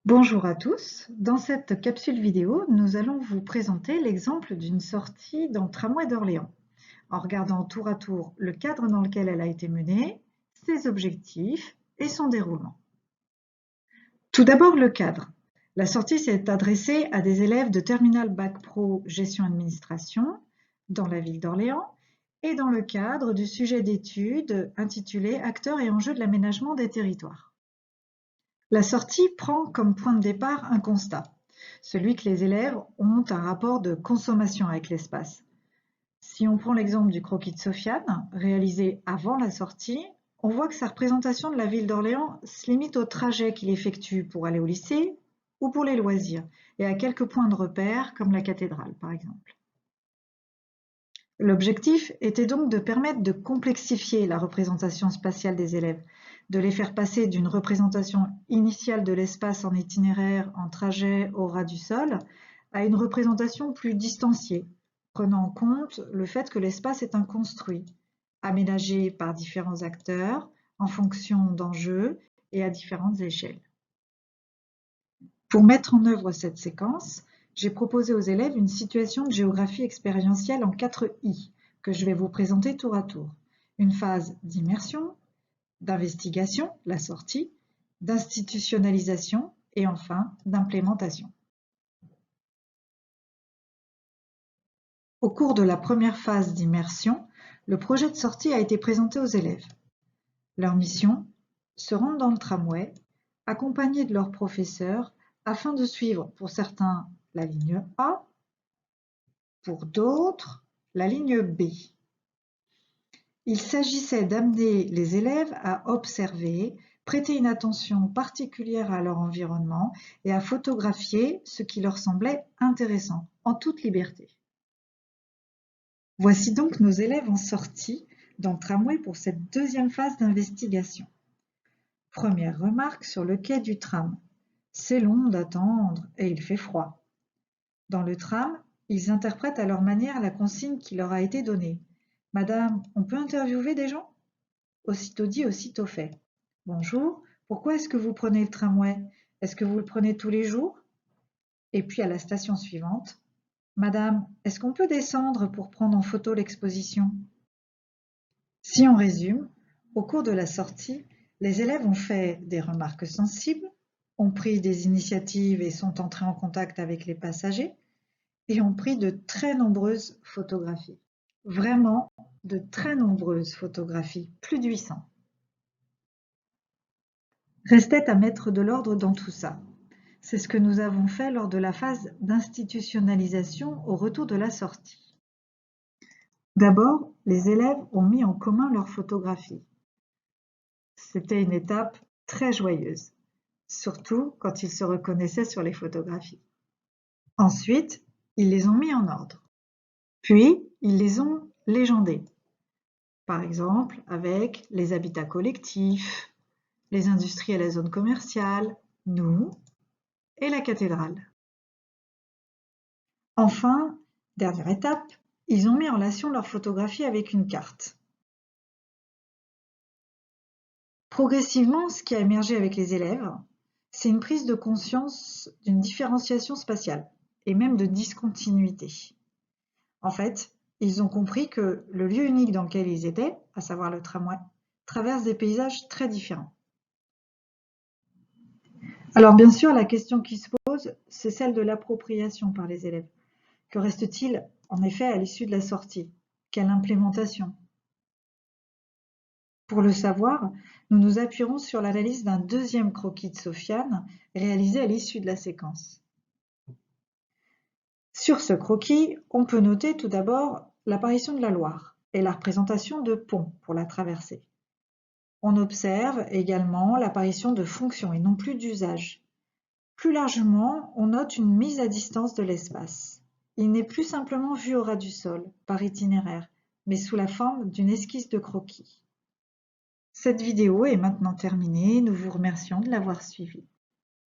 Bonjour à tous, dans cette capsule vidéo, nous allons vous présenter l'exemple d'une sortie dans le tramway d'Orléans, en regardant tour à tour le cadre dans lequel elle a été menée, ses objectifs et son déroulement. Tout d'abord le cadre. La sortie s'est adressée à des élèves de Terminal Bac Pro Gestion Administration dans la ville d'Orléans et dans le cadre du sujet d'étude intitulé Acteurs et enjeux de l'aménagement des territoires. La sortie prend comme point de départ un constat, celui que les élèves ont un rapport de consommation avec l'espace. Si on prend l'exemple du croquis de Sofiane, réalisé avant la sortie, on voit que sa représentation de la ville d'Orléans se limite au trajet qu'il effectue pour aller au lycée ou pour les loisirs, et à quelques points de repère comme la cathédrale par exemple. L'objectif était donc de permettre de complexifier la représentation spatiale des élèves, de les faire passer d'une représentation initiale de l'espace en itinéraire, en trajet au ras du sol, à une représentation plus distanciée, prenant en compte le fait que l'espace est un construit, aménagé par différents acteurs, en fonction d'enjeux et à différentes échelles. Pour mettre en œuvre cette séquence, j'ai proposé aux élèves une situation de géographie expérientielle en 4 I, que je vais vous présenter tour à tour. Une phase d'immersion, d'investigation, la sortie, d'institutionnalisation et enfin d'implémentation. Au cours de la première phase d'immersion, le projet de sortie a été présenté aux élèves. Leur mission, se rendre dans le tramway, accompagnés de leurs professeurs, afin de suivre pour certains la ligne A, pour d'autres la ligne B. Il s'agissait d'amener les élèves à observer, prêter une attention particulière à leur environnement et à photographier ce qui leur semblait intéressant, en toute liberté. Voici donc nos élèves en sortie dans le tramway pour cette deuxième phase d'investigation. Première remarque sur le quai du tram. C'est long d'attendre et il fait froid. Dans le tram, ils interprètent à leur manière la consigne qui leur a été donnée. « Madame, on peut interviewer des gens ?» Aussitôt dit, aussitôt fait. « Bonjour, pourquoi est-ce que vous prenez le tramway? Est-ce que vous le prenez tous les jours ?» Et puis à la station suivante. « Madame, est-ce qu'on peut descendre pour prendre en photo l'exposition ?» Si on résume, au cours de la sortie, les élèves ont fait des remarques sensibles, ont pris des initiatives et sont entrés en contact avec les passagers, et ont pris de très nombreuses photographies. Vraiment de très nombreuses photographies, plus de 800. Restait à mettre de l'ordre dans tout ça. C'est ce que nous avons fait lors de la phase d'institutionnalisation au retour de la sortie. D'abord, les élèves ont mis en commun leurs photographies. C'était une étape très joyeuse, surtout quand ils se reconnaissaient sur les photographies. Ensuite, ils les ont mis en ordre. Puis, ils les ont légendés. Par exemple, avec les habitats collectifs, les industries et la zone commerciale, nous et la cathédrale. Enfin, dernière étape, ils ont mis en relation leur photographie avec une carte. Progressivement, ce qui a émergé avec les élèves, c'est une prise de conscience d'une différenciation spatiale et même de discontinuité. En fait, ils ont compris que le lieu unique dans lequel ils étaient, à savoir le tramway, traverse des paysages très différents. Alors bien sûr, la question qui se pose, c'est celle de l'appropriation par les élèves. Que reste-t-il en effet à l'issue de la sortie? Quelle implémentation? Pour le savoir, nous nous appuierons sur l'analyse d'un deuxième croquis de Sofiane réalisé à l'issue de la séquence. Sur ce croquis, on peut noter tout d'abord l'apparition de la Loire et la représentation de ponts pour la traversée. On observe également l'apparition de fonctions et non plus d'usages. Plus largement, on note une mise à distance de l'espace. Il n'est plus simplement vu au ras du sol, par itinéraire, mais sous la forme d'une esquisse de croquis. Cette vidéo est maintenant terminée, nous vous remercions de l'avoir suivie.